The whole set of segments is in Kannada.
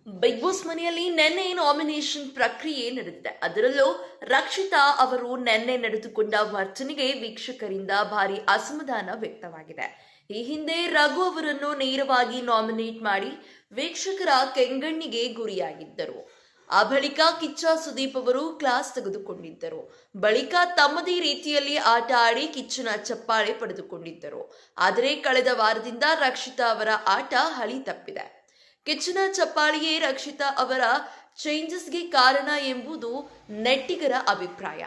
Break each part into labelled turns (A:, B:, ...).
A: ಬಿಗ್ ಬಾಸ್ ಮನೆಯಲ್ಲಿ ನಿನ್ನೆ ನಾಮಿನೇಷನ್ ಪ್ರಕ್ರಿಯೆ ನಡೆದಿದೆ. ಅದರಲ್ಲೂ ರಕ್ಷಿತಾ ಅವರು ನಿನ್ನೆ ನಡೆದುಕೊಂಡ ವರ್ತನೆಗೆ ವೀಕ್ಷಕರಿಂದ ಭಾರಿ ಅಸಮಾಧಾನ ವ್ಯಕ್ತವಾಗಿದೆ. ಈ ಹಿಂದೆ ರಘು ಅವರನ್ನು ನೇರವಾಗಿ ನಾಮಿನೇಟ್ ಮಾಡಿ ವೀಕ್ಷಕರ ಕೆಂಗಣ್ಣಿಗೆ ಗುರಿಯಾಗಿದ್ದರು. ಆ ಬಳಿಕ ಕಿಚ್ಚ ಸುದೀಪ್ ಅವರು ಕ್ಲಾಸ್ ತೆಗೆದುಕೊಂಡಿದ್ದರು. ಬಳಿಕ ತಮ್ಮದೇ ರೀತಿಯಲ್ಲಿ ಆಟ ಆಡಿ ಕಿಚ್ಚನ ಚಪ್ಪಾಳೆ ಪಡೆದುಕೊಂಡಿದ್ದರು. ಆದರೆ ಕಳೆದ ವಾರದಿಂದ ರಕ್ಷಿತಾ ಅವರ ಆಟ ಹಳಿ ತಪ್ಪಿದೆ. ಕಿಚ್ಚನ ಚಪ್ಪಾಳಿಯೇ ರಕ್ಷಿತಾ ಅವರ ಚೇಂಜಸ್ಗೆ ಕಾರಣ ಎಂಬುದು ನೆಟ್ಟಿಗರ ಅಭಿಪ್ರಾಯ.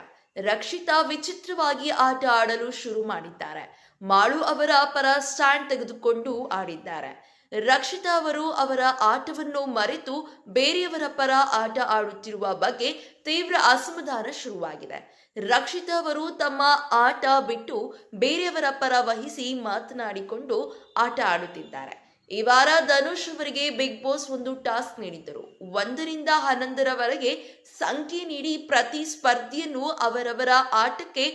A: ರಕ್ಷಿತಾ ವಿಚಿತ್ರವಾಗಿ ಆಟ ಆಡಲು ಶುರು ಮಾಡಿದ್ದಾರೆ. ಮಾಳು ಅವರ ಪರ ಸ್ಟ್ಯಾಂಡ್ ತೆಗೆದುಕೊಂಡು ಆಡಿದ್ದಾರೆ. ರಕ್ಷಿತಾ ಅವರು ಅವರ ಆಟವನ್ನು ಮರೆತು ಬೇರೆಯವರ ಪರ ಆಟ ಆಡುತ್ತಿರುವ ಬಗ್ಗೆ ತೀವ್ರ ಅಸಮಾಧಾನ ಶುರುವಾಗಿದೆ. ರಕ್ಷಿತಾ ಅವರು ತಮ್ಮ ಆಟ ಬಿಟ್ಟು ಬೇರೆಯವರ ಪರ ವಹಿಸಿ ಮಾತನಾಡಿಕೊಂಡು ಆಟ ಆಡುತ್ತಿದ್ದಾರೆ. ಈ ವಾರ ಧನುಷ್ ಅವರಿಗೆ ಬಿಗ್ ಬಾಸ್ ಒಂದು ಟಾಸ್ಕ್ ನೀಡಿದ್ದರು. 1ರಿಂದ 11ರವರೆಗೆ ಸಂಖ್ಯೆ ನೀಡಿ ಪ್ರತಿ ಸ್ಪರ್ಧಿಯನ್ನು ಅವರವರ ಆಟಕ್ಕೆ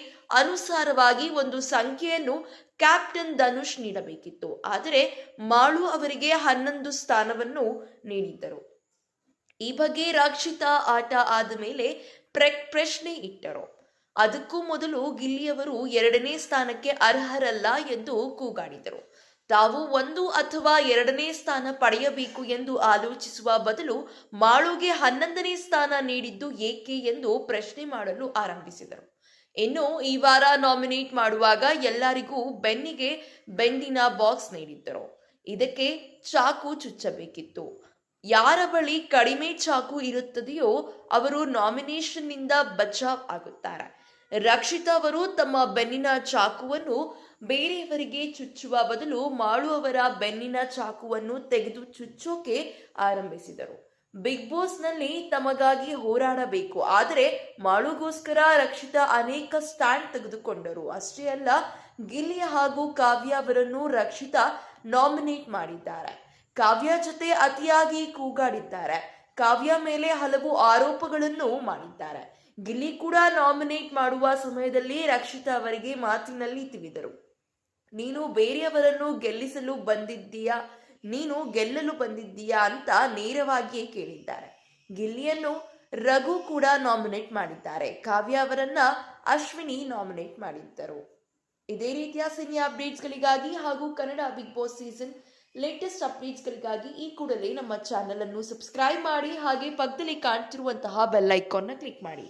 A: ಅನುಸಾರವಾಗಿ ಒಂದು ಸಂಖ್ಯೆಯನ್ನು ಕ್ಯಾಪ್ಟನ್ ಧನುಷ್ ನೀಡಬೇಕಿತ್ತು. ಆದರೆ ಮಾಳು ಅವರಿಗೆ 11 ಸ್ಥಾನವನ್ನು ನೀಡಿದ್ದರು. ಈ ಬಗ್ಗೆ ರಕ್ಷಿತಾ ಆಟ ಆದ ಮೇಲೆ ಪ್ರಶ್ನೆ ಇಟ್ಟರು. ಅದಕ್ಕೂ ಮೊದಲು ಗಿಲ್ಲಿಯವರು 2ನೇ ಸ್ಥಾನಕ್ಕೆ ಅರ್ಹರಲ್ಲ ಎಂದು ಕೂಗಾಡಿದರು. ತಾವು 1 ಅಥವಾ 2ನೇ ಸ್ಥಾನ ಪಡೆಯಬೇಕು ಎಂದು ಆಲೋಚಿಸುವ ಬದಲು ಮಾಳುಗೆ 11ನೇ ಸ್ಥಾನ ನೀಡಿದ್ದು ಏಕೆ ಎಂದು ಪ್ರಶ್ನೆ ಮಾಡಲು ಆರಂಭಿಸಿದರು. ಇನ್ನು ಈ ವಾರ ನಾಮಿನೇಟ್ ಮಾಡುವಾಗ ಎಲ್ಲರಿಗೂ ಬೆನ್ನಿನ ಬಾಕ್ಸ್ ನೀಡಿದ್ದರು. ಇದಕ್ಕೆ ಚಾಕು ಚುಚ್ಚಬೇಕಿತ್ತು. ಯಾರ ಬಳಿ ಕಡಿಮೆ ಚಾಕು ಇರುತ್ತದೆಯೋ ಅವರು ನಾಮಿನೇಷನ್ನಿಂದ ಬಚಾವ್ ಆಗುತ್ತಾರೆ. ರಕ್ಷಿತಾ ಅವರು ತಮ್ಮ ಬೆನ್ನಿನ ಚಾಕುವನ್ನು ಬೇರೆಯವರಿಗೆ ಚುಚ್ಚುವ ಬದಲು ಮಾಳು ಅವರ ಬೆನ್ನಿನ ಚಾಕುವನ್ನು ತೆಗೆದು ಚುಚ್ಚೋಕೆ ಆರಂಭಿಸಿದರು. ಬಿಗ್ ಬಾಸ್ನಲ್ಲಿ ತಮಗಾಗಿ ಹೋರಾಡಬೇಕು, ಆದರೆ ಮಾಳುಗೋಸ್ಕರ ರಕ್ಷಿತಾ ಅನೇಕ ಸ್ಟ್ಯಾಂಡ್ ತೆಗೆದುಕೊಂಡರು. ಅಷ್ಟೇ ಅಲ್ಲ, ಗಿಲ್ಲಿ ಹಾಗೂ ಕಾವ್ಯ ಅವರನ್ನು ರಕ್ಷಿತಾ ನಾಮಿನೇಟ್ ಮಾಡಿದ್ದಾರೆ. ಕಾವ್ಯ ಜೊತೆ ಅತಿಯಾಗಿ ಕೂಗಾಡಿದ್ದಾರೆ. ಕಾವ್ಯ ಮೇಲೆ ಹಲವು ಆರೋಪಗಳನ್ನು ಮಾಡಿದ್ದಾರೆ. ಗಿಲ್ಲಿ ಕೂಡ ನಾಮಿನೇಟ್ ಮಾಡುವ ಸಮಯದಲ್ಲಿ ರಕ್ಷಿತಾ ಅವರಿಗೆ ಮಾತಿನಲ್ಲಿ ತಿವಿದರು. ನೀನು ಬೇರೆಯವರನ್ನು ಗೆಲ್ಲಿಸಲು ಬಂದಿದ್ದೀಯಾ, ನೀನು ಗೆಲ್ಲಲು ಬಂದಿದ್ದೀಯಾ ಅಂತ ನೇರವಾಗಿಯೇ ಕೇಳಿದ್ದಾರೆ. ಗಿಲ್ಲಿಯನ್ನು ರಘು ಕೂಡ ನಾಮಿನೇಟ್ ಮಾಡಿದ್ದಾರೆ. ಕಾವ್ಯ ಅವರನ್ನ ಅಶ್ವಿನಿ ನಾಮಿನೇಟ್ ಮಾಡಿದ್ದರು. ಇದೇ ರೀತಿಯ ಸಿನಿ ಅಪ್ಡೇಟ್ಸ್ಗಳಿಗಾಗಿ ಹಾಗೂ Kannada Bigg Boss season latest ಅಪ್ಡೇಟ್ಸ್ಗಳಿಗಾಗಿ ಈ ಕೂಡಲೇ ನಮ್ಮ ಚಾನೆಲ್ ಅನ್ನು ಸಬ್ಸ್ಕ್ರೈಬ್ ಮಾಡಿ, ಹಾಗೆ ಪಕ್ಕದಲ್ಲಿ ಕಾಣ್ತಿರುವಂತಹ ಬೆಲ್ ಐಕಾನ್ನ ಕ್ಲಿಕ್ ಮಾಡಿ.